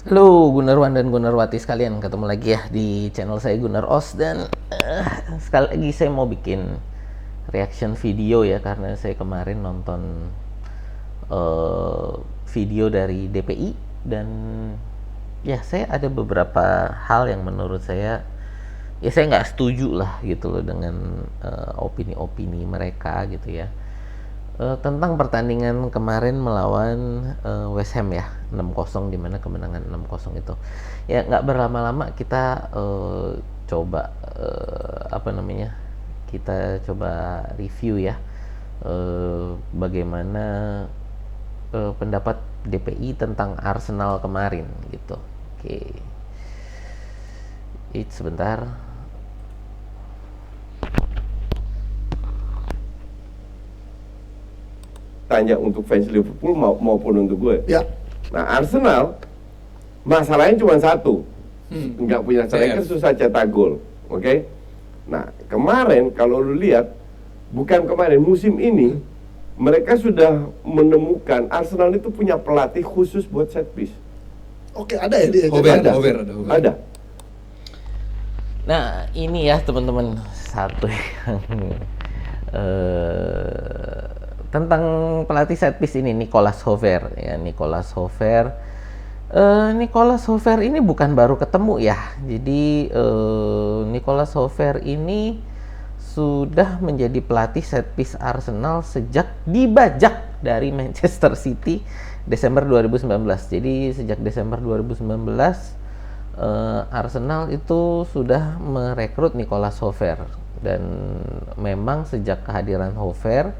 Halo Gunarwan dan Gunarwati sekalian, ketemu lagi ya di channel saya Gunar Os. Dan sekali lagi saya mau bikin reaction video ya, karena saya kemarin nonton eh, video dari DPI. Dan ya, saya ada beberapa hal yang menurut saya, ya saya nggak setuju lah gitu loh dengan opini-opini mereka gitu ya. Tentang pertandingan kemarin melawan West Ham ya, 6-0, di mana kemenangan 6-0 itu. Ya nggak berlama-lama kita coba apa namanya? Kita coba review ya, bagaimana pendapat DPI tentang Arsenal kemarin gitu. Oke. Sebentar. Tanya untuk fans Liverpool maupun untuk gue. Ya. Nah, Arsenal masalahnya cuma satu, nggak punya striker, susah cetak gol. Oke? Nah, kemarin kalau lu lihat, bukan kemarin, musim ini mereka sudah menemukan Arsenal itu punya pelatih khusus buat set piece. Oke, ada ya dia. Ada. Ada. Nah, ini ya teman-teman, satu yang tentang pelatih set piece ini, Nicolas Hover ya. Nicolas Hover ini bukan baru ketemu ya. Jadi Nicolas Hover ini sudah menjadi pelatih set piece Arsenal sejak dibajak dari Manchester City Desember 2019. Jadi sejak Desember 2019 Arsenal itu sudah merekrut Nicolas Hover. Dan memang sejak kehadiran Hover,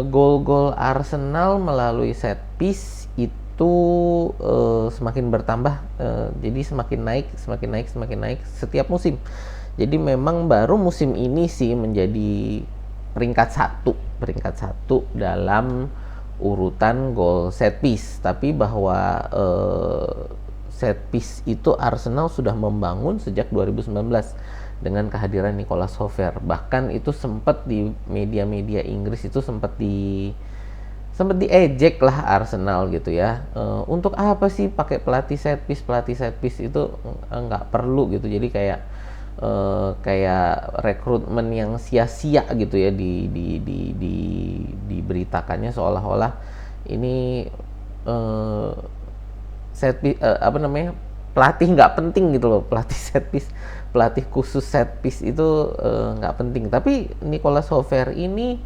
gol-gol Arsenal melalui set piece itu semakin bertambah, jadi semakin naik setiap musim. Jadi memang baru musim ini sih menjadi peringkat satu dalam urutan gol set piece. Tapi bahwa set piece itu Arsenal sudah membangun sejak 2019 dengan kehadiran Nicolas Hover. Bahkan itu sempat di media-media Inggris itu sempat diejek lah Arsenal gitu ya. Untuk apa sih pakai pelatih set piece itu nggak perlu gitu. Jadi kayak rekrutmen yang sia-sia gitu ya, diberitakannya seolah-olah ini pelatih nggak penting gitu loh. Pelatih khusus set piece itu nggak penting. Tapi Nicolas Hover ini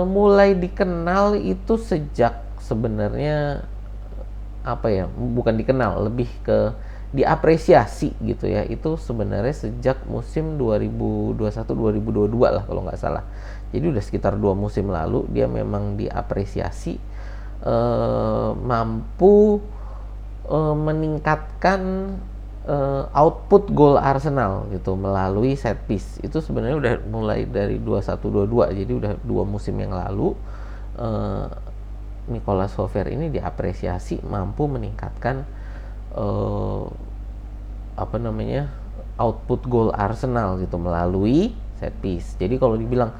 mulai dikenal itu sejak, sebenarnya apa ya, bukan dikenal, lebih ke diapresiasi gitu ya, itu sebenarnya sejak musim 2021-2022 lah kalau nggak salah. Jadi udah sekitar 2 musim lalu dia memang diapresiasi, mampu meningkatkan output gol Arsenal gitu melalui set piece. Itu sebenarnya udah mulai dari 21-22, jadi udah 2 musim yang lalu Nicolas Hover ini diapresiasi mampu meningkatkan output gol Arsenal gitu melalui set piece. Jadi kalau dibilang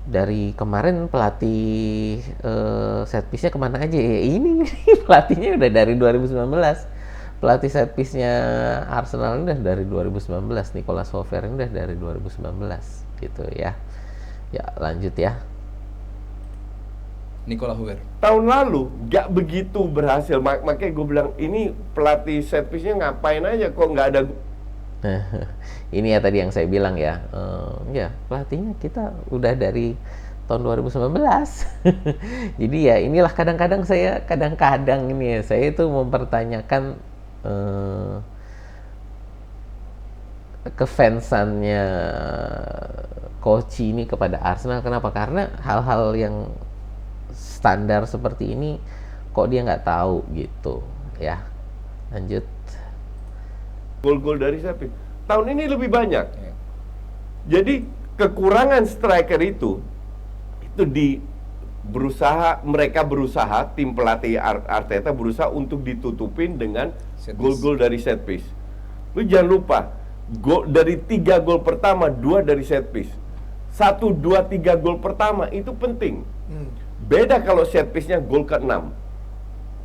dari kemarin pelatih set piece-nya kemana aja ya, ini pelatihnya udah dari 2019. Pelatih set piece-nya Arsenal ini udah dari 2019. Nicolas Hover ini udah dari 2019 gitu ya. Ya lanjut ya. Nicolas Hover Tahun lalu nggak begitu berhasil, makanya gue bilang ini pelatih set piece-nya ngapain aja kok nggak ada. Ini ya tadi yang saya bilang ya, ya pelatihnya kita udah dari tahun 2019. Jadi ya inilah kadang-kadang ini ya, saya itu mempertanyakan kefansannya coach ini kepada Arsenal. Kenapa? Karena hal-hal yang standar seperti ini kok dia nggak tahu gitu ya. Lanjut. Gol-gol dari set piece tahun ini lebih banyak. Jadi kekurangan striker itu mereka berusaha, tim pelatih Arteta berusaha untuk ditutupin dengan gol-gol dari set piece. Lu jangan lupa, dari 3 gol pertama 2 dari set piece. 1, 2, 3 gol pertama itu penting. Beda kalau set piece-nya gol ke-6.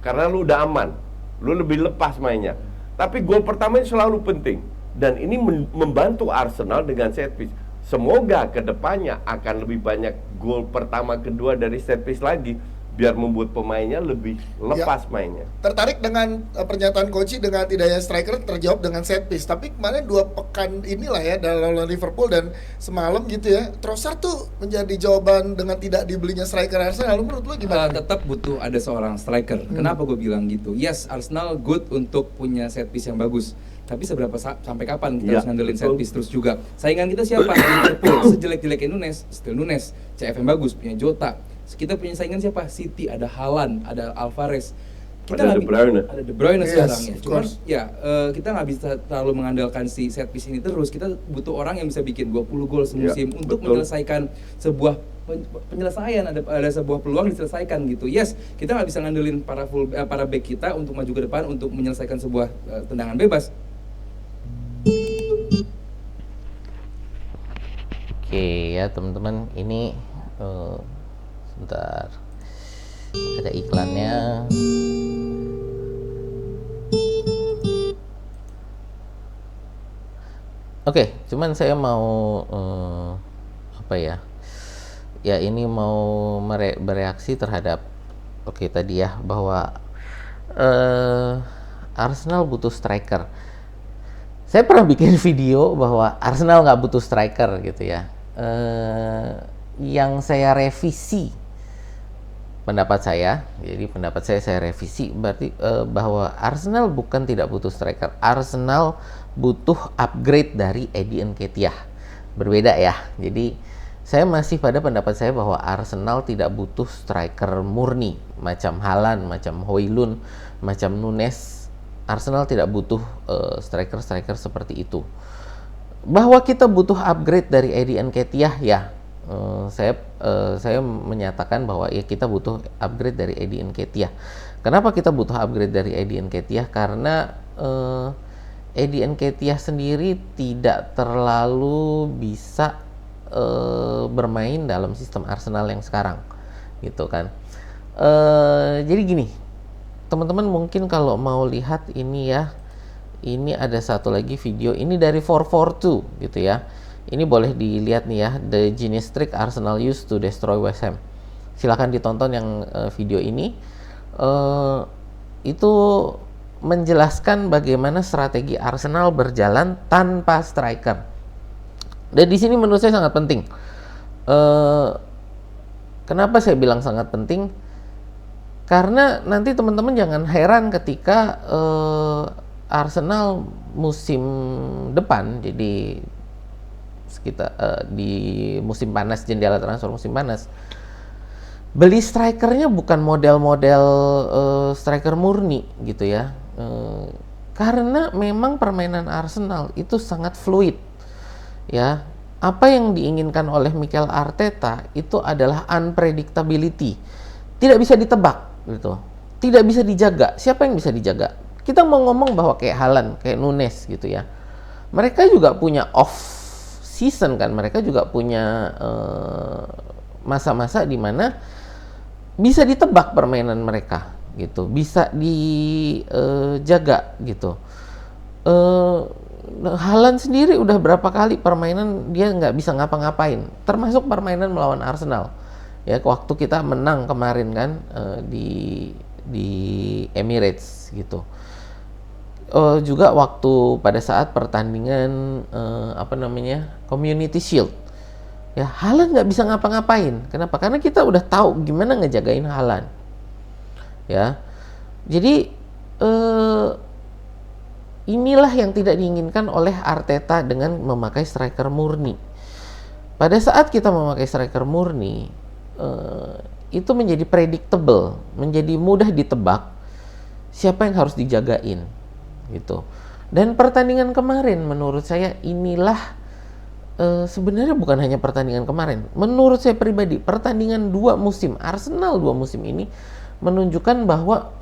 karena lu udah aman, lu lebih lepas mainnya. Tapi gol pertama ini selalu penting, dan ini membantu Arsenal dengan set piece. Semoga kedepannya akan lebih banyak gol pertama kedua dari set piece lagi, biar membuat pemainnya lebih lepas mainnya. Tertarik dengan pernyataan coach dengan tidaknya striker terjawab dengan set piece. Tapi kemarin 2 pekan inilah ya dalam lawan Liverpool dan semalam gitu ya, Trossard tuh menjadi jawaban dengan tidak dibelinya striker Arsenal. Menurut lu gimana? Tetap butuh ada seorang striker. Kenapa gue bilang gitu? Yes, Arsenal good untuk punya set piece yang bagus. Tapi seberapa sampai kapan kita harus ngandelin set piece terus juga? Saingan kita siapa? Liverpool. Sejelek-jeleknya Nunes, still Nunes. CFM bagus, punya Jota. Kita punya saingan siapa? City, ada Haaland, ada Alvarez. Kita ada De Bruyne. Ada De Bruyne sekarang ya. of Cuman course. ya kita nggak bisa terlalu mengandalkan si set piece ini terus. Kita butuh orang yang bisa bikin 20 gol semusim untuk betul. menyelesaikan sebuah penyelesaian, ada sebuah peluang diselesaikan gitu. Yes, kita nggak bisa ngandelin para back kita untuk maju ke depan untuk menyelesaikan sebuah tendangan bebas. Oke ya teman-teman, ini sebentar, ada iklannya. Oke, cuman saya mau apa ya? Ya ini mau bereaksi terhadap tadi ya, bahwa Arsenal butuh striker. Saya pernah bikin video bahwa Arsenal nggak butuh striker gitu ya. Yang saya revisi pendapat saya, jadi pendapat saya revisi, berarti bahwa Arsenal bukan tidak butuh striker, Arsenal butuh upgrade dari Eddie Nketiah. Berbeda ya. Jadi saya masih pada pendapat saya bahwa Arsenal tidak butuh striker murni macam Haaland, macam Højlund, macam Nunes. Arsenal tidak butuh striker-striker seperti itu. Bahwa kita butuh upgrade dari Eddie Nketiah, ya, saya menyatakan bahwa ya kita butuh upgrade dari Eddie Nketiah. Kenapa kita butuh upgrade dari Eddie Nketiah? Karena Eddie Nketiah sendiri tidak terlalu bisa bermain dalam sistem Arsenal yang sekarang, gitu kan. Jadi gini, teman-teman mungkin kalau mau lihat ini ya. Ini ada satu lagi video, ini dari 442 gitu ya. Ini boleh dilihat nih ya, the genius trick Arsenal used to destroy West Ham. Silahkan ditonton yang video ini. Itu menjelaskan bagaimana strategi Arsenal berjalan tanpa striker. Dan di sini menurut saya sangat penting. Kenapa saya bilang sangat penting? Karena nanti teman-teman jangan heran ketika Arsenal musim depan, jadi sekitar di musim panas, jendela transfer musim panas, beli strikernya bukan model-model striker murni gitu ya, karena memang permainan Arsenal itu sangat fluid ya. Apa yang diinginkan oleh Mikel Arteta itu adalah unpredictability, tidak bisa ditebak gitu, tidak bisa dijaga. Siapa yang bisa dijaga? Kita mau ngomong bahwa kayak Haaland, kayak Nunes gitu ya, mereka juga punya off season kan, mereka juga punya masa-masa di mana bisa ditebak permainan mereka gitu, bisa dijaga gitu. Haaland sendiri udah berapa kali permainan dia nggak bisa ngapa-ngapain, termasuk permainan melawan Arsenal ya, waktu kita menang kemarin kan di Emirates gitu. Juga waktu pada saat pertandingan Community Shield ya, Haaland nggak bisa ngapa-ngapain. Kenapa? Karena kita udah tahu gimana ngejagain Haaland ya. Jadi inilah yang tidak diinginkan oleh Arteta dengan memakai striker murni. Pada saat kita memakai striker murni, itu menjadi predictable, menjadi mudah ditebak siapa yang harus dijagain gitu. Dan pertandingan kemarin menurut saya inilah sebenarnya bukan hanya pertandingan kemarin, menurut saya pribadi pertandingan 2 musim Arsenal 2 musim ini menunjukkan bahwa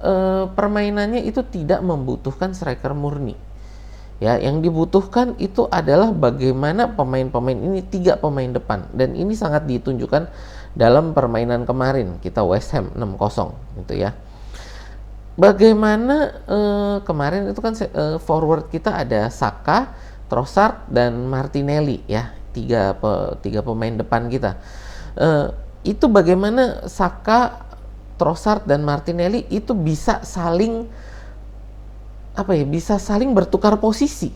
permainannya itu tidak membutuhkan striker murni ya. Yang dibutuhkan itu adalah bagaimana pemain-pemain ini 3 pemain depan, dan ini sangat ditunjukkan dalam permainan kemarin kita West Ham 6-0 gitu ya. bagaimana kemarin itu kan forward kita ada Saka, Trossard dan Martinelli ya, tiga pemain depan kita. Itu bagaimana Saka, Trossard dan Martinelli itu bisa saling bertukar posisi.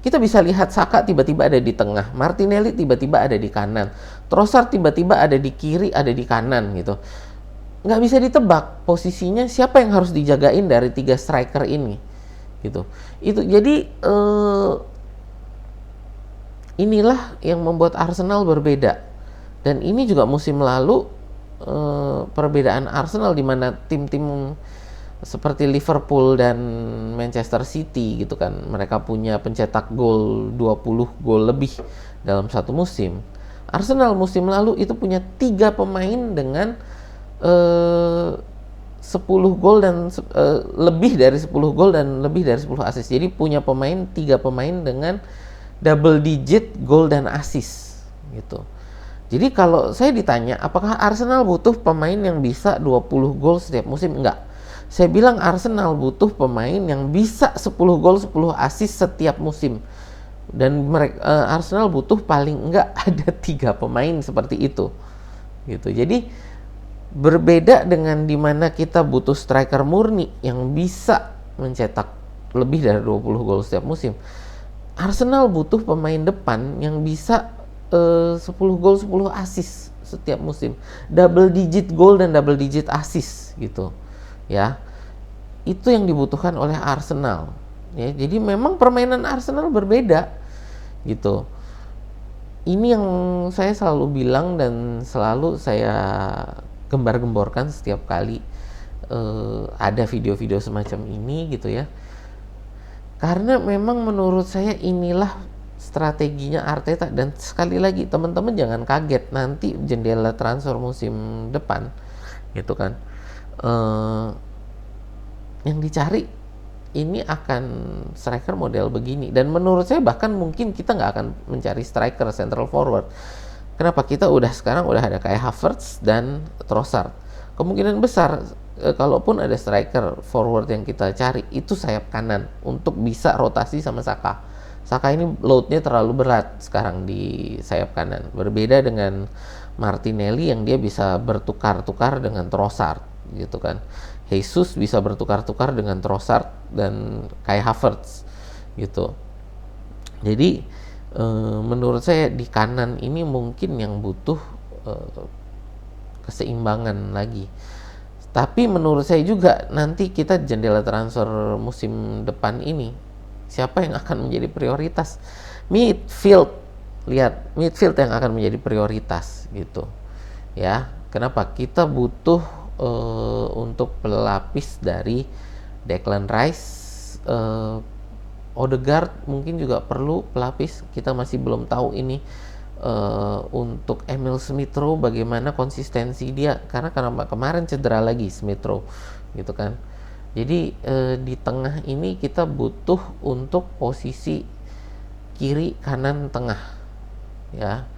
Kita bisa lihat Saka tiba-tiba ada di tengah, Martinelli tiba-tiba ada di kanan, Trossard tiba-tiba ada di kiri, ada di kanan gitu. Nggak bisa ditebak posisinya siapa yang harus dijagain dari 3 striker ini gitu. Itu jadi inilah yang membuat Arsenal berbeda. Dan ini juga musim lalu perbedaan Arsenal di mana tim-tim seperti Liverpool dan Manchester City gitu kan, mereka punya pencetak gol 20 gol lebih dalam satu musim. Arsenal musim lalu itu punya 3 pemain dengan 10 gol dan lebih dari 10 gol dan lebih dari 10 assist. Jadi punya 3 pemain dengan double digit gol dan assist gitu. Jadi kalau saya ditanya apakah Arsenal butuh pemain yang bisa 20 gol setiap musim? Enggak. Saya bilang Arsenal butuh pemain yang bisa 10 gol 10 assist setiap musim. Dan Arsenal butuh paling enggak ada 3 pemain seperti itu gitu. Jadi berbeda dengan dimana kita butuh striker murni yang bisa mencetak lebih dari 20 gol setiap musim. Arsenal butuh pemain depan yang bisa 10 gol 10 assist setiap musim, double digit gol dan double digit assist gitu ya. Itu yang dibutuhkan oleh Arsenal ya. Jadi memang permainan Arsenal berbeda gitu. Ini yang saya selalu bilang dan selalu saya gembar-gemborkan setiap kali ada video-video semacam ini gitu ya. Karena memang menurut saya inilah strateginya Arteta. Dan sekali lagi teman-teman jangan kaget nanti jendela transfer musim depan gitu kan, yang dicari ini akan striker model begini. Dan menurut saya bahkan mungkin kita nggak akan mencari striker central forward. Kenapa? Kita sekarang udah ada kayak Havertz dan Trossard. Kemungkinan besar kalaupun ada striker forward yang kita cari itu sayap kanan untuk bisa rotasi sama Saka. Saka ini loadnya terlalu berat sekarang di sayap kanan. Berbeda dengan Martinelli yang dia bisa bertukar-tukar dengan Trossard gitu kan. Jesus bisa bertukar-tukar dengan Trossard dan Kai Havertz gitu. Jadi menurut saya di kanan ini mungkin yang butuh keseimbangan lagi. Tapi menurut saya juga nanti kita jendela transfer musim depan ini siapa yang akan menjadi prioritas? Midfield. Lihat, midfield yang akan menjadi prioritas gitu. Ya, kenapa? Kita butuh untuk pelapis dari Declan Rice, Odegaard mungkin juga perlu pelapis. Kita masih belum tahu ini untuk Emil Smith Rowe bagaimana konsistensi dia, karena kemarin cedera lagi Smith Rowe gitu kan. Jadi di tengah ini kita butuh untuk posisi kiri, kanan, tengah ya,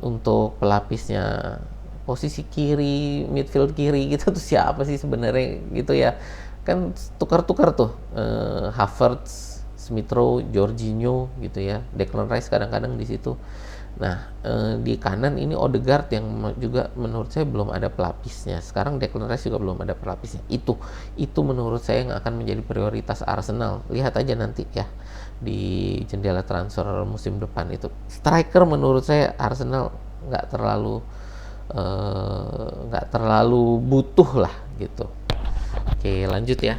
untuk pelapisnya. Posisi kiri, midfield kiri gitu tuh siapa sih sebenarnya gitu ya, kan tukar-tukar tuh Havertz, Smith Rowe, Jorginho gitu ya, Declan Rice kadang-kadang di situ. Nah di kanan ini Odegaard yang juga menurut saya belum ada pelapisnya. Sekarang Declan Rice juga belum ada pelapisnya. Itu menurut saya yang akan menjadi prioritas Arsenal. Lihat aja nanti ya di jendela transfer musim depan itu. Striker menurut saya Arsenal nggak terlalu butuh lah gitu. Oke, lanjut ya.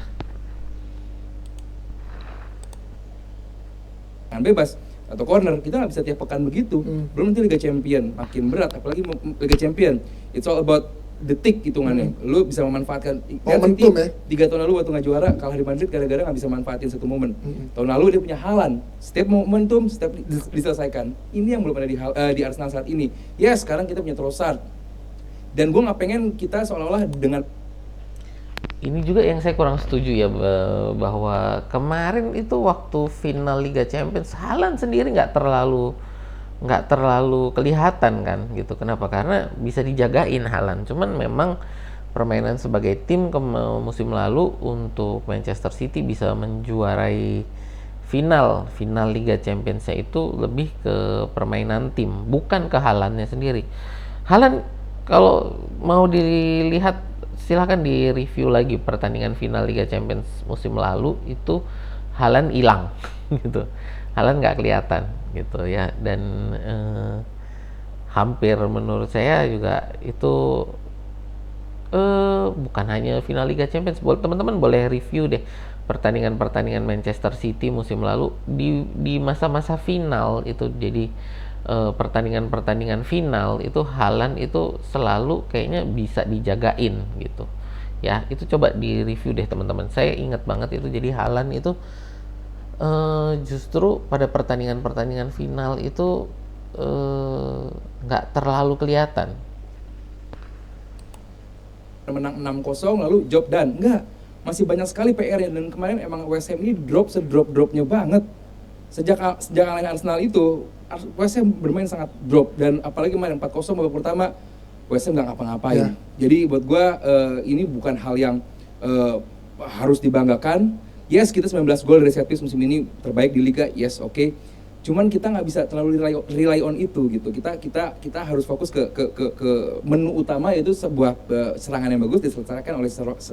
Bebas atau corner, kita nggak bisa tiap pekan begitu. Belum nanti Liga Champion makin berat, apalagi Liga Champion. It's all about detik hitungannya. Lu bisa memanfaatkan momentum ya. 3 tahun lalu waktu nggak juara kalah di Madrid gara-gara nggak bisa manfaatin satu momen. Tahun lalu dia punya Haaland, setiap momentum setiap diselesaikan. Ini yang belum ada di Arsenal saat ini. Ya sekarang kita punya Trossard. Dan gue nggak pengen kita seolah-olah dengan ini juga yang saya kurang setuju ya, bahwa kemarin itu waktu final Liga Champions Haaland sendiri nggak terlalu kelihatan kan gitu. Kenapa? Karena bisa dijagain Haaland. Cuman memang permainan sebagai tim musim lalu untuk Manchester City bisa menjuarai final Liga Champions-nya itu lebih ke permainan tim, bukan ke Haalandnya sendiri. Haaland kalau mau dilihat silahkan di review lagi pertandingan final Liga Champions musim lalu, itu Haaland hilang gitu. Haaland nggak kelihatan gitu ya, dan hampir menurut saya juga itu bukan hanya final Liga Champions. Teman-teman boleh review deh pertandingan-pertandingan Manchester City musim lalu di masa-masa final itu. Jadi pertandingan-pertandingan final itu Haaland itu selalu kayaknya bisa dijagain gitu ya. Itu coba di review deh teman-teman. Saya ingat banget itu. Jadi Haaland itu justru pada pertandingan-pertandingan final itu nggak terlalu kelihatan. Menang 6-0 lalu job done. Enggak, masih banyak sekali PR-nya, dan kemarin emang West Ham ini drop sedrop-dropnya banget. Sejak kalahnya Arsenal itu, West Ham bermain sangat drop, dan apalagi kemarin 4-0 babak pertama West Ham nggak ngapa-ngapain. Jadi buat gua ini bukan hal yang harus dibanggakan. Yes, kita 19 gol dari set piece musim ini terbaik di liga. Yes, oke. Cuman kita nggak bisa terlalu rely on itu gitu. Kita harus fokus ke menu utama, yaitu sebuah serangan yang bagus diselesaikan oleh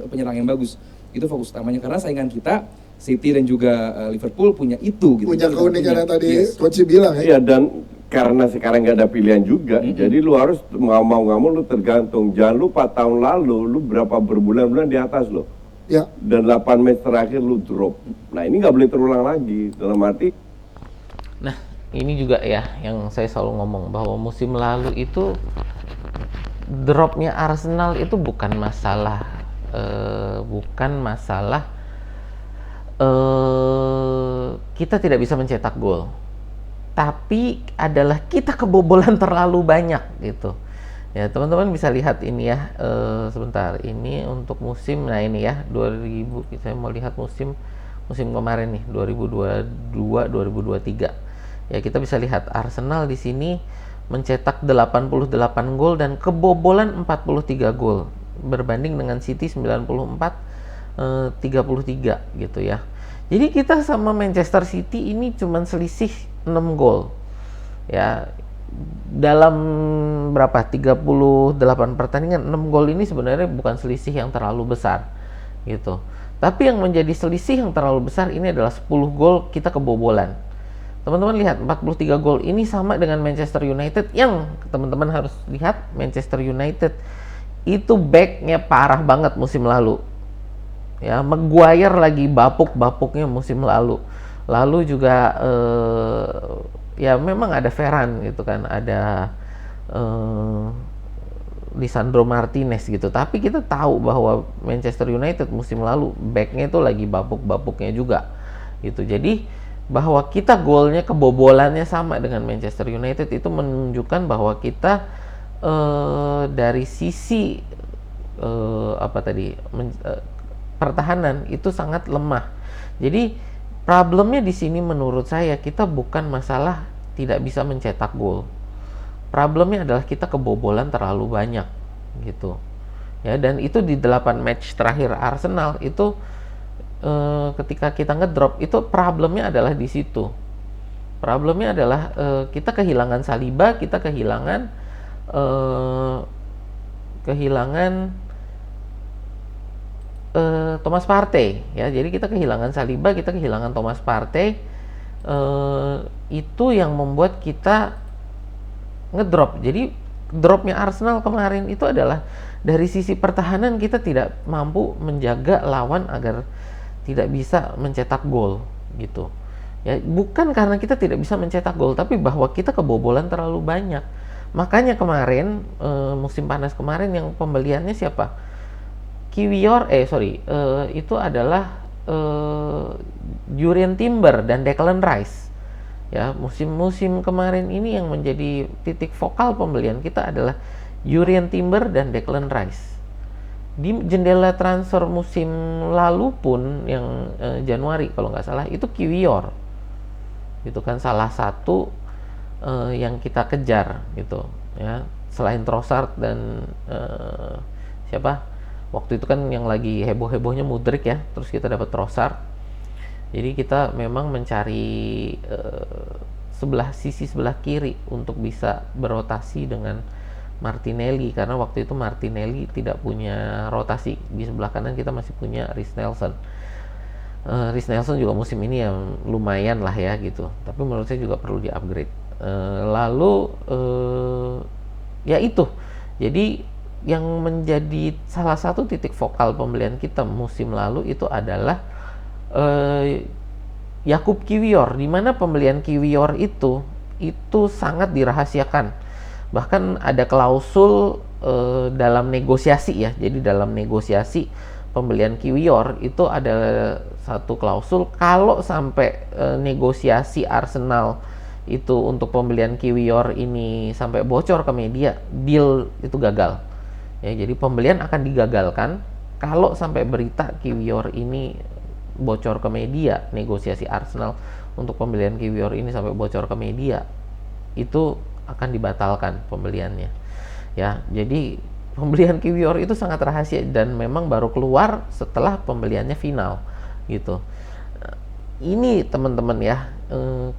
penyerang yang bagus. Itu fokus utamanya, karena saingan kita City dan juga Liverpool punya itu gitu. Punya keunikan yang tadi Coach bilang ya. Iya, dan karena sekarang nggak ada pilihan juga, jadi lu harus mau nggak mau lu tergantung. Jangan lupa tahun lalu lu berapa berbulan-bulan di atas lo. Ya. Dan 8 match terakhir lu drop. Nah ini nggak boleh terulang lagi. Dalam arti. Nah, ini juga ya yang saya selalu ngomong, bahwa musim lalu itu dropnya Arsenal itu bukan masalah kita tidak bisa mencetak gol, tapi adalah kita kebobolan terlalu banyak gitu. Ya, teman-teman bisa lihat ini ya, sebentar, ini untuk musim, nah ini ya 2000, saya mau lihat musim kemarin nih 2022-2023. Ya, kita bisa lihat Arsenal di sini mencetak 88 gol dan kebobolan 43 gol, berbanding dengan City 94 33 gitu ya. Jadi kita sama Manchester City ini cuman selisih 6 gol. Ya, dalam berapa? 38 pertandingan, 6 gol ini sebenarnya bukan selisih yang terlalu besar gitu. Tapi yang menjadi selisih yang terlalu besar ini adalah 10 gol kita kebobolan. Teman-teman lihat, 43 gol ini sama dengan Manchester United, yang teman-teman harus lihat Manchester United itu backnya parah banget musim lalu. Ya, Maguire lagi bapuk-bapuknya musim lalu. Lalu juga ya memang ada Ferran gitu kan, ada Lisandro Martinez gitu. Tapi kita tahu bahwa Manchester United musim lalu backnya itu lagi bapuk-bapuknya juga gitu. Jadi bahwa kita golnya kebobolannya sama dengan Manchester United itu menunjukkan bahwa kita dari sisi pertahanan itu sangat lemah. Jadi problemnya di sini menurut saya, kita bukan masalah tidak bisa mencetak gol. Problemnya adalah kita kebobolan terlalu banyak gitu. Ya, dan itu di 8 match terakhir Arsenal itu ketika kita ngedrop itu problemnya adalah di situ. Problemnya adalah kita kehilangan Saliba, kita kehilangan Thomas Partey ya. Jadi kita kehilangan Saliba, kita kehilangan Thomas Partey. Itu yang membuat kita ngedrop. Jadi dropnya Arsenal kemarin itu adalah dari sisi pertahanan, kita tidak mampu menjaga lawan agar tidak bisa mencetak gol gitu. Ya, bukan karena kita tidak bisa mencetak gol, tapi bahwa kita kebobolan terlalu banyak. Makanya kemarin musim panas kemarin yang pembeliannya siapa? Kiwior, itu adalah Jurrien Timber dan Declan Rice. Ya, musim kemarin ini yang menjadi titik vokal pembelian kita adalah Jurrien Timber dan Declan Rice. Di jendela transfer musim lalu pun yang Januari kalau nggak salah itu Kiwior, itu kan salah satu yang kita kejar gitu ya, selain Trossard dan waktu itu kan yang lagi heboh-hebohnya Mudryk ya, terus kita dapat Trossard. Jadi kita memang mencari sisi sebelah kiri untuk bisa berotasi dengan Martinelli, karena waktu itu Martinelli tidak punya rotasi. Di sebelah kanan kita masih punya Reiss Nelson. Reiss Nelson juga musim ini yang lumayan lah ya gitu, tapi menurut saya juga perlu di-upgrade. Ya itu, jadi yang menjadi salah satu titik vokal pembelian kita musim lalu itu adalah Jakub Kiwior, di mana pembelian Kiwior itu sangat dirahasiakan. Bahkan ada klausul dalam negosiasi ya. Jadi dalam negosiasi pembelian Kiwior itu ada satu klausul, kalau sampai negosiasi Arsenal itu untuk pembelian Kiwior ini sampai bocor ke media, deal itu gagal. Ya, jadi pembelian akan digagalkan kalau sampai berita Kiwior ini bocor ke media, negosiasi Arsenal untuk pembelian Kiwior ini sampai bocor ke media, itu akan dibatalkan pembeliannya. Ya, jadi pembelian Kiwior itu sangat rahasia dan memang baru keluar setelah pembeliannya final gitu. Ini teman-teman ya,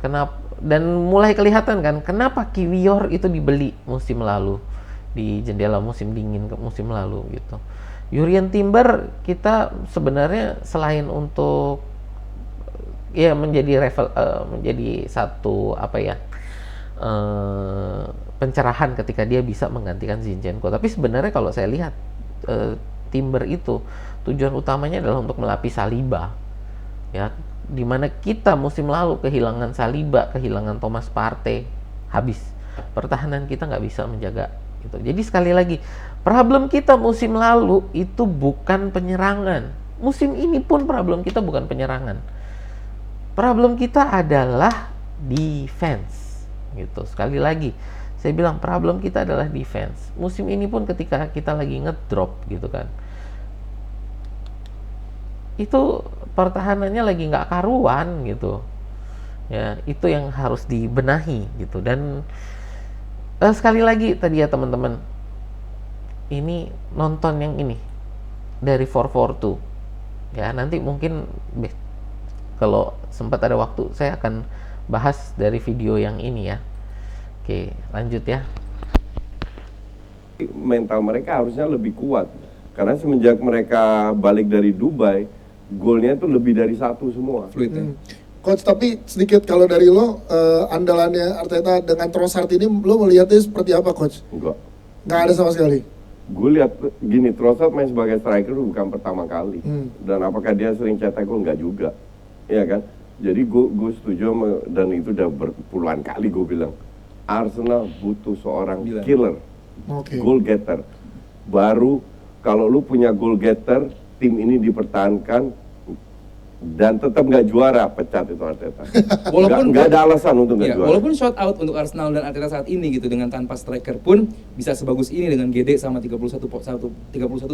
kenapa dan mulai kelihatan kan kenapa Kiwior itu dibeli musim lalu di jendela musim dingin ke musim lalu gitu. Jurrien Timber kita sebenarnya selain untuk ya menjadi satu apa ya, pencerahan ketika dia bisa menggantikan Zinchenko, tapi sebenarnya kalau saya lihat Timber itu tujuan utamanya adalah untuk melapis Saliba ya, dimana kita musim lalu kehilangan Saliba, kehilangan Thomas Partey, habis pertahanan kita nggak bisa menjaga gitu. Jadi sekali lagi, problem kita musim lalu itu bukan penyerangan. Musim ini pun problem kita bukan penyerangan. Problem kita adalah defense gitu. Sekali lagi, saya bilang problem kita adalah defense. Musim ini pun ketika kita lagi ngedrop gitu kan, itu pertahanannya lagi nggak karuan gitu. Ya, itu yang harus dibenahi gitu. Dan sekali lagi tadi ya teman-teman, ini nonton yang ini dari 442 ya, nanti mungkin kalau sempat ada waktu saya akan bahas dari video yang ini ya. Oke, lanjut ya. Mental mereka harusnya lebih kuat, karena semenjak mereka balik dari Dubai, golnya itu lebih dari 1 semua. Fluid ya. Coach, tapi sedikit kalau dari lo, andalannya Arteta dengan Trossard ini, lo melihatnya seperti apa, Coach? Enggak. Nggak ada sama sekali? Gue lihat gini, Trossard main sebagai striker bukan pertama kali. Dan apakah dia sering cetak gol? Enggak juga. Iya kan? Jadi gue setuju dan itu udah berpuluhan kali gue bilang. Arsenal butuh seorang killer, goal getter. Baru kalau lu punya goal getter, tim ini dipertahankan dan tetap nggak juara, pecat itu Arteta. Walaupun nggak ada alasan untuk nggak juara. Walaupun shout out untuk Arsenal dan Arteta saat ini gitu, dengan tanpa striker pun bisa sebagus ini dengan GD sama 31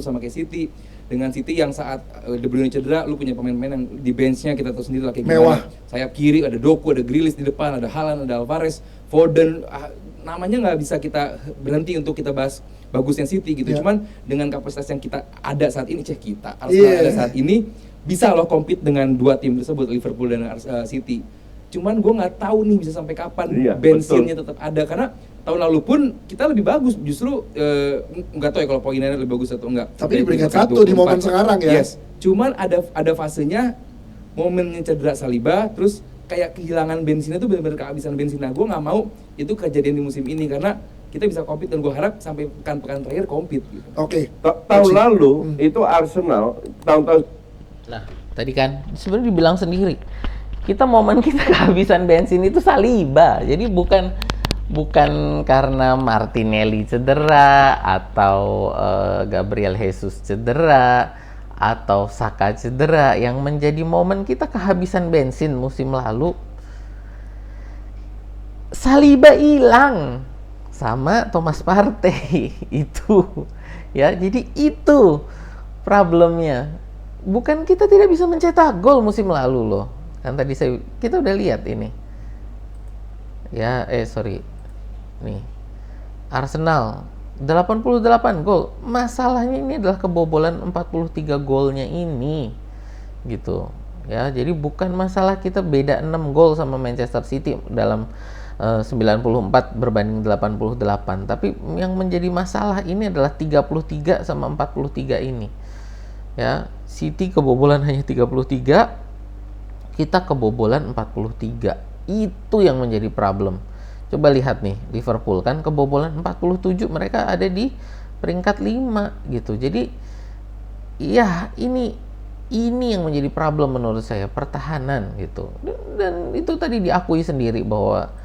sama kayak City. Dengan City yang saat De Bruyne cedera, lu punya pemain-pemain yang di benchnya kita tahu sendiri lah kayak mewah. Gimana. Sayap kiri ada Doku, ada Grealish di depan, ada Haaland, ada Alvarez, Foden, namanya nggak bisa kita berhenti untuk kita bahas bagusnya City gitu. Cuman dengan kapasitas yang kita ada saat ini, Arsenal ada saat ini, bisa loh compete dengan dua tim tersebut, Liverpool dan City. Cuman gue nggak tahu nih bisa sampai kapan bensinnya tetap ada, karena tahun lalu pun kita lebih bagus, justru nggak tahu ya kalau poinnya lebih bagus atau enggak. Tapi di peringkat 1 di momen sekarang ya. Yes. Cuman ada fasenya momennya cedera Saliba, terus kayak kehilangan bensinnya tuh benar-benar kehabisan bensin. Nah, gue nggak mau itu kejadian di musim ini, karena kita bisa compete dan gue harap sampai pekan-pekan terakhir compete gitu. Oke. Tahun lalu itu Arsenal tahun-tahun. Nah, tadi kan sebenarnya dibilang sendiri, kita momen kita kehabisan bensin itu Saliba. Jadi bukan karena Martinelli cedera atau Gabriel Jesus cedera atau Saka cedera yang menjadi momen kita kehabisan bensin musim lalu. Saliba hilang sama Thomas Partey itu ya, jadi itu problemnya. Bukan kita tidak bisa mencetak gol musim lalu loh, kan tadi kita udah lihat ini ya, nih Arsenal 88 gol. Masalahnya ini adalah kebobolan 43 golnya ini. Gitu. Ya, jadi bukan masalah kita beda 6 gol sama Manchester City dalam 94 berbanding 88, tapi yang menjadi masalah ini adalah 33 sama 43 ini. Ya, City kebobolan hanya 33, kita kebobolan 43. Itu yang menjadi problem. Coba lihat nih, Liverpool kan kebobolan 47, mereka ada di peringkat 5 gitu. Jadi ya ini yang menjadi problem menurut saya, pertahanan gitu. Dan itu tadi diakui sendiri bahwa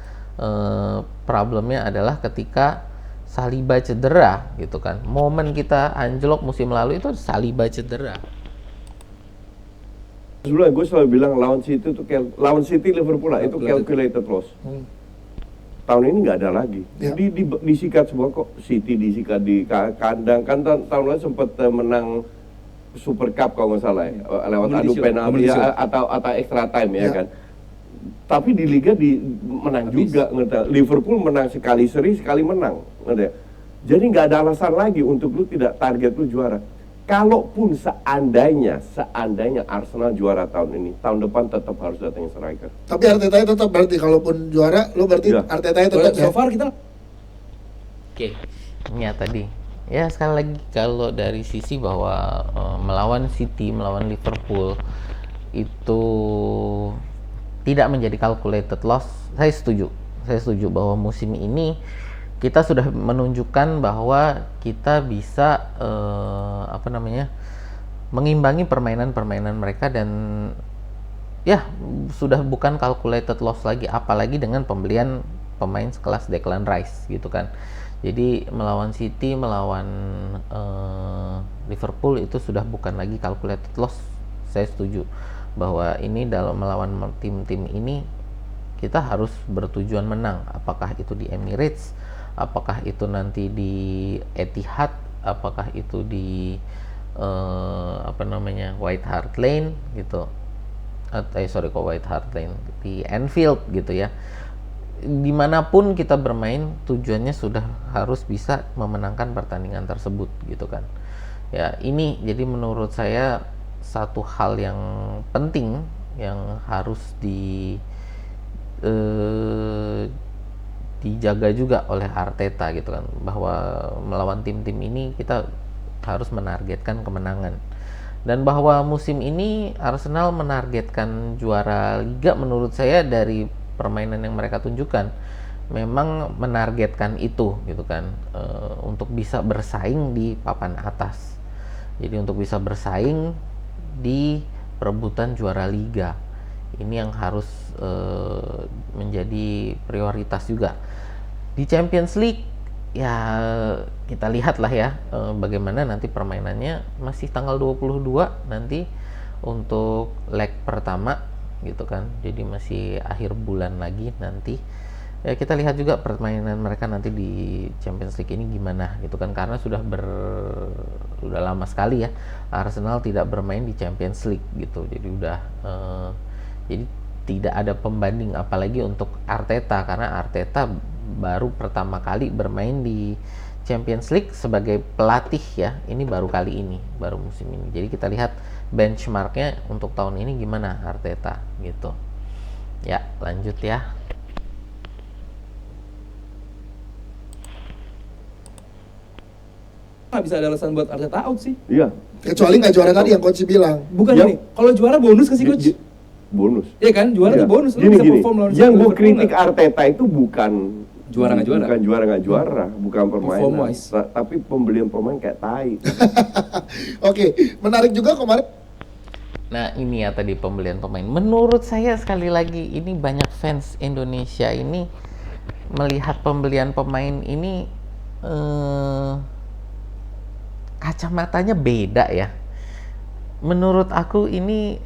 problemnya adalah ketika Saliba cedera gitu kan. Momen kita anjlok musim lalu itu Saliba cedera. Sebelumnya gue selalu bilang lawan City Liverpool lah, itu calculated loss. Tahun ini nggak ada lagi. Ya. Disikat semua kok. City disikat di kandang. Kan tahun lalu sempat menang Super Cup kalau nggak salah ya, lewat adu penalti atau extra time ya kan. Tapi di Liga menang juga, Liverpool menang sekali seri, sekali menang, jadi nggak ada alasan lagi untuk lu tidak target lu juara. Kalaupun seandainya Arsenal juara tahun ini, tahun depan tetap harus datangin striker. Tapi Arteta tetap berarti kalaupun juara, lo berarti Ya. Arteta tetap ya. So far kita Oke. Ya tadi. Ya sekali lagi kalau dari sisi bahwa melawan City, melawan Liverpool itu tidak menjadi calculated loss, saya setuju bahwa musim ini kita sudah menunjukkan bahwa kita bisa mengimbangi permainan mereka, dan ya sudah bukan calculated loss lagi, apalagi dengan pembelian pemain sekelas Declan Rice gitu kan. Jadi melawan City, melawan Liverpool itu sudah bukan lagi calculated loss. Saya setuju bahwa ini dalam melawan tim-tim ini kita harus bertujuan menang, apakah itu di Emirates, apakah itu nanti di Etihad, apakah itu di White Hart Lane gitu, White Hart Lane, di Anfield gitu ya. Dimanapun kita bermain, tujuannya sudah harus bisa memenangkan pertandingan tersebut gitu kan. Ya ini jadi menurut saya satu hal yang penting yang harus dijaga juga oleh Arteta gitu kan, bahwa melawan tim-tim ini kita harus menargetkan kemenangan, dan bahwa musim ini Arsenal menargetkan juara Liga menurut saya dari permainan yang mereka tunjukkan memang menargetkan itu gitu kan, untuk bisa bersaing di papan atas. Jadi untuk bisa bersaing di perebutan juara Liga ini yang harus menjadi prioritas juga. Di Champions League ya kita lihat lah ya bagaimana nanti permainannya, masih tanggal 22 nanti untuk leg pertama gitu kan, jadi masih akhir bulan lagi nanti. Ya kita lihat juga permainan mereka nanti di Champions League ini gimana gitu kan, karena sudah lama sekali ya Arsenal tidak bermain di Champions League gitu. Jadi jadi tidak ada pembanding apalagi untuk Arteta, karena Arteta baru pertama kali bermain di Champions League sebagai pelatih ya, ini baru kali ini, baru musim ini. Jadi kita lihat benchmarknya untuk tahun ini gimana Arteta gitu. Ya lanjut ya. nggak bisa ada alasan buat Arteta out sih. Iya. Kecuali nggak juara tadi yang coach bilang. Bukan Ya. ini. Kalau juara bonus kasih coach. Bonus. Iya kan, juara Iya. tuh bonus. Lu Gini, bisa gini. perform lawan Yang gue Liverpool kritik nggak? Arteta itu bukan Juara nggak juara. bukan juara nggak juara, bukan permainan, Perform-wise. tapi pembelian pemain kayak tai. Oke, menarik juga kemarin. Nah ini ya tadi pembelian pemain. Menurut saya sekali lagi ini banyak fans Indonesia ini melihat pembelian pemain ini kacamatanya beda ya. Menurut aku ini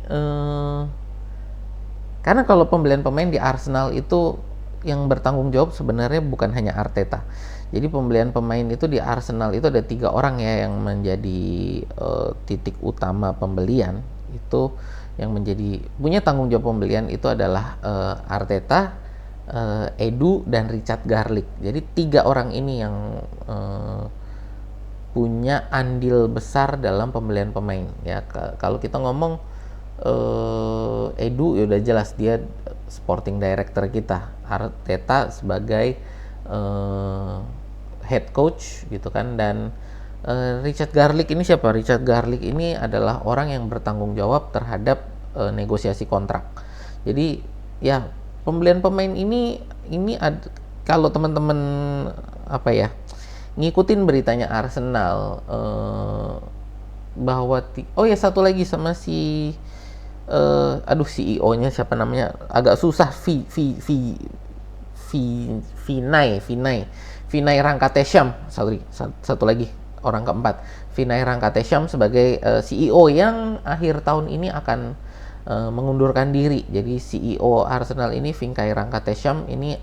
karena kalau pembelian pemain di Arsenal itu yang bertanggung jawab sebenarnya bukan hanya Arteta. Jadi pembelian pemain itu di Arsenal itu ada 3 orang ya yang menjadi titik utama pembelian. Itu yang menjadi punya tanggung jawab pembelian itu adalah Arteta, Edu dan Richard Garlick. Jadi 3 orang ini yang punya andil besar dalam pembelian pemain ya. Kalau kita ngomong Edu ya udah jelas dia sporting director kita, Arteta sebagai head coach gitu kan, dan Richard Garlick ini siapa? Richard Garlick ini adalah orang yang bertanggung jawab terhadap negosiasi kontrak. Jadi ya pembelian pemain ini kalau teman-teman ngikutin beritanya Arsenal bahwa oh ya satu lagi sama si CEO-nya siapa namanya, agak susah, Vinay Rankatesham, satu lagi orang keempat, Vinay Rankatesham sebagai CEO yang akhir tahun ini akan mengundurkan diri. Jadi CEO Arsenal ini Vinay Rankatesham ini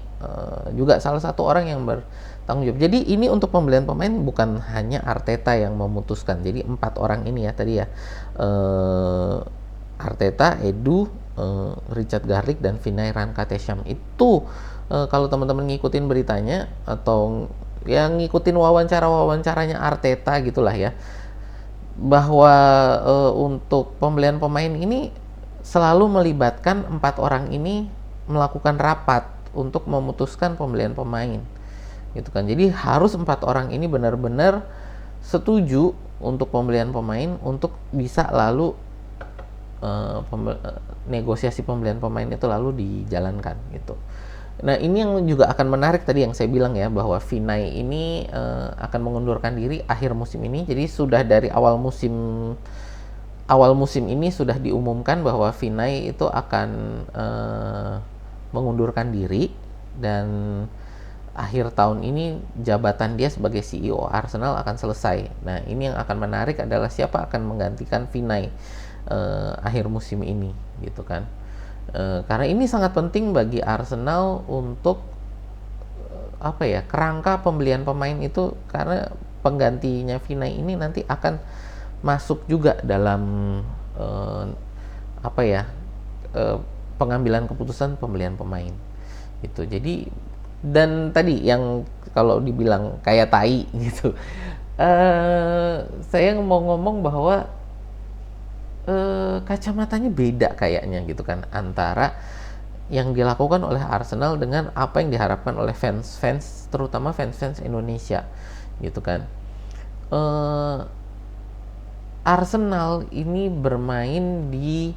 juga salah satu orang yang bertanggung jawab. Jadi ini untuk pembelian pemain bukan hanya Arteta yang memutuskan. Jadi 4 orang ini ya tadi ya, Arteta, Edu, Richard Garlick dan Vinay Rankatesham itu kalau teman-teman ngikutin beritanya atau yang ngikutin wawancaranya Arteta gitulah ya, bahwa untuk pembelian pemain ini selalu melibatkan 4 orang ini melakukan rapat untuk memutuskan pembelian pemain gitu kan. Jadi harus 4 orang ini benar-benar setuju untuk pembelian pemain untuk bisa lalu negosiasi pembelian pemain itu lalu dijalankan gitu. Nah ini yang juga akan menarik tadi yang saya bilang ya, bahwa Vinay ini akan mengundurkan diri akhir musim ini. Jadi sudah dari awal musim ini sudah diumumkan bahwa Vinay itu akan mengundurkan diri, dan akhir tahun ini jabatan dia sebagai CEO Arsenal akan selesai. Nah ini yang akan menarik adalah siapa akan menggantikan Vinay akhir musim ini gitu kan. Karena ini sangat penting bagi Arsenal untuk kerangka pembelian pemain itu, karena penggantinya Vinay ini nanti akan masuk juga dalam pengambilan keputusan pembelian pemain gitu. Jadi dan tadi yang kalau dibilang kayak tai gitu, saya mau ngomong bahwa kacamatanya beda kayaknya gitu kan, antara yang dilakukan oleh Arsenal dengan apa yang diharapkan oleh fans terutama fans Indonesia gitu kan. Arsenal ini bermain di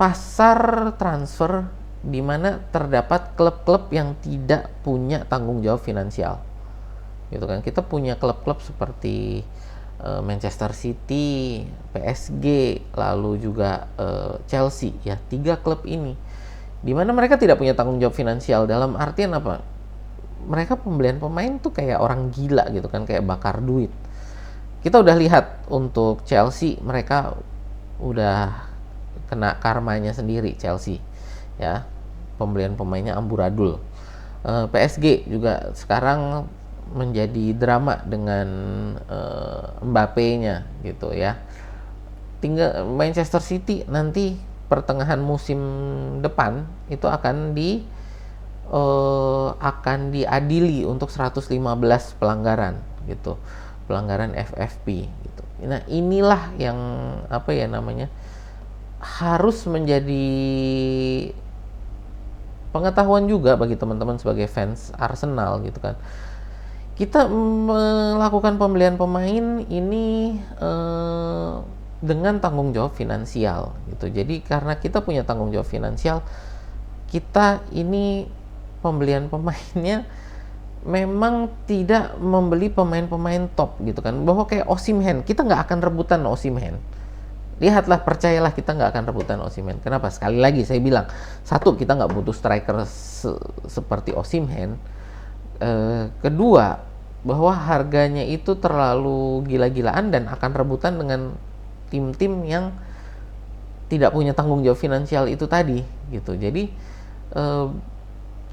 pasar transfer di mana terdapat klub-klub yang tidak punya tanggung jawab finansial gitu kan. Kita punya klub-klub seperti Manchester City, PSG, lalu juga Chelsea ya, 3 klub ini di mana mereka tidak punya tanggung jawab finansial. Dalam artian apa? Mereka pembelian pemain tuh kayak orang gila gitu kan, kayak bakar duit. Kita udah lihat untuk Chelsea, mereka udah kena karmanya sendiri Chelsea ya, pembelian pemainnya amburadul. PSG juga sekarang menjadi drama dengan Mbappe-nya gitu ya. Tinggal Manchester City nanti pertengahan musim depan itu akan diadili untuk 115 pelanggaran gitu, pelanggaran FFP gitu. Nah inilah yang harus menjadi pengetahuan juga bagi teman-teman sebagai fans Arsenal gitu kan. Kita melakukan pembelian pemain ini dengan tanggung jawab finansial gitu. Jadi karena kita punya tanggung jawab finansial, kita ini pembelian pemainnya memang tidak membeli pemain-pemain top gitu kan. Bahwa kayak Osimhen, kita nggak akan rebutan Osimhen. Lihatlah, percayalah, kita nggak akan rebutan Osimhen. Kenapa? Sekali lagi saya bilang, satu, kita nggak butuh striker seperti Osimhen. Kedua, bahwa harganya itu terlalu gila-gilaan dan akan rebutan dengan tim-tim yang tidak punya tanggung jawab finansial itu tadi gitu. Jadi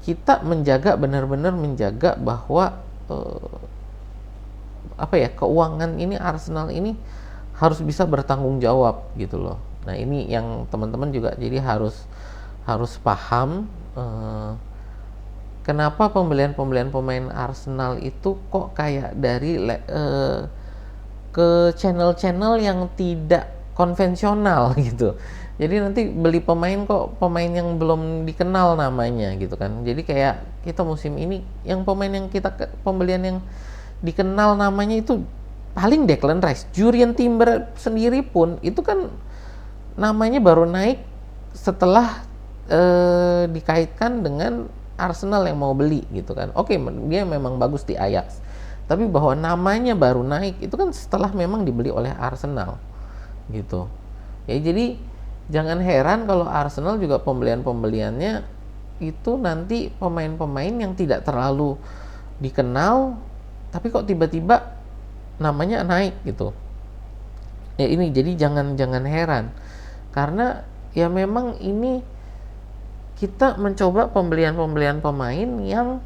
kita benar-benar menjaga bahwa keuangan ini Arsenal ini harus bisa bertanggung jawab gitu loh. Nah ini yang teman-teman juga jadi harus paham, kenapa pembelian pemain Arsenal itu kok kayak dari ke channel-channel yang tidak konvensional gitu. Jadi nanti beli pemain kok pemain yang belum dikenal namanya gitu kan. Jadi kayak kita musim ini yang pemain yang pembelian yang dikenal namanya itu paling Declan Rice. Jurrien Timber sendiri pun itu kan namanya baru naik setelah dikaitkan dengan Arsenal yang mau beli gitu kan. Oke, dia memang bagus di Ajax. Tapi bahwa namanya baru naik itu kan setelah memang dibeli oleh Arsenal gitu. Ya jadi jangan heran kalau Arsenal juga pembeliannya itu nanti pemain-pemain yang tidak terlalu dikenal tapi kok tiba-tiba namanya naik gitu. Ya ini jadi jangan heran. Karena ya memang ini kita mencoba pembelian pemain yang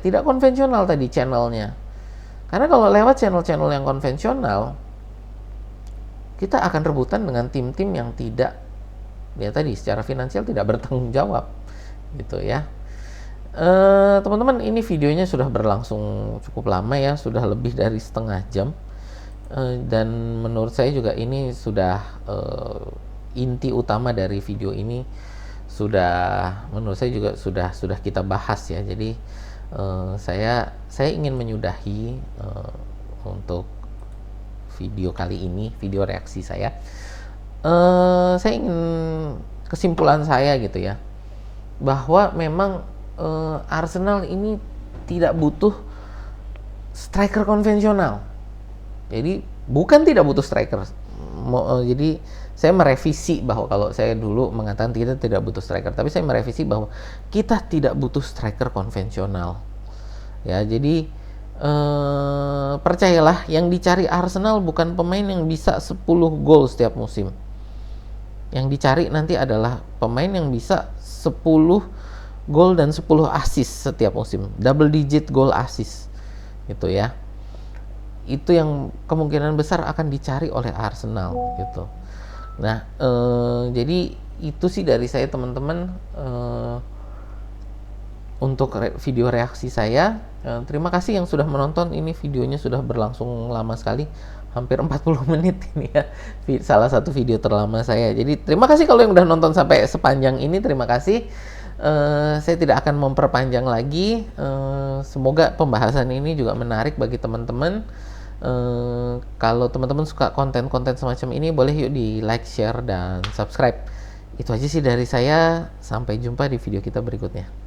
tidak konvensional tadi channelnya. Karena kalau lewat channel-channel yang konvensional kita akan rebutan dengan tim-tim yang tidak tadi secara finansial tidak bertanggung jawab gitu ya. Teman-teman, ini videonya sudah berlangsung cukup lama ya, sudah lebih dari setengah jam. Dan menurut saya juga ini sudah inti utama dari video ini menurut saya juga sudah kita bahas ya. Jadi saya ingin menyudahi untuk video kali ini, video reaksi saya. Saya ingin kesimpulan saya gitu ya, bahwa memang Arsenal ini tidak butuh striker konvensional. Jadi bukan tidak butuh striker. Jadi saya merevisi bahwa kalau saya dulu mengatakan kita tidak butuh striker, tapi saya merevisi bahwa kita tidak butuh striker konvensional. Ya, jadi percayalah, yang dicari Arsenal bukan pemain yang bisa 10 gol setiap musim. Yang dicari nanti adalah pemain yang bisa 10 gol dan 10 assist setiap musim. Double digit goal assist. Gitu ya. Itu yang kemungkinan besar akan dicari oleh Arsenal gitu. Nah, jadi itu sih dari saya teman-teman untuk video reaksi saya. Terima kasih yang sudah menonton. Ini videonya sudah berlangsung lama sekali, hampir 40 menit ini ya. Salah satu video terlama saya. Jadi terima kasih kalau yang udah nonton sampai sepanjang ini. Terima kasih. Saya tidak akan memperpanjang lagi. Semoga pembahasan ini juga menarik bagi teman-teman. Kalau teman-teman suka konten-konten semacam ini, boleh yuk di like, share, dan subscribe. Itu aja sih dari saya. Sampai jumpa di video kita berikutnya.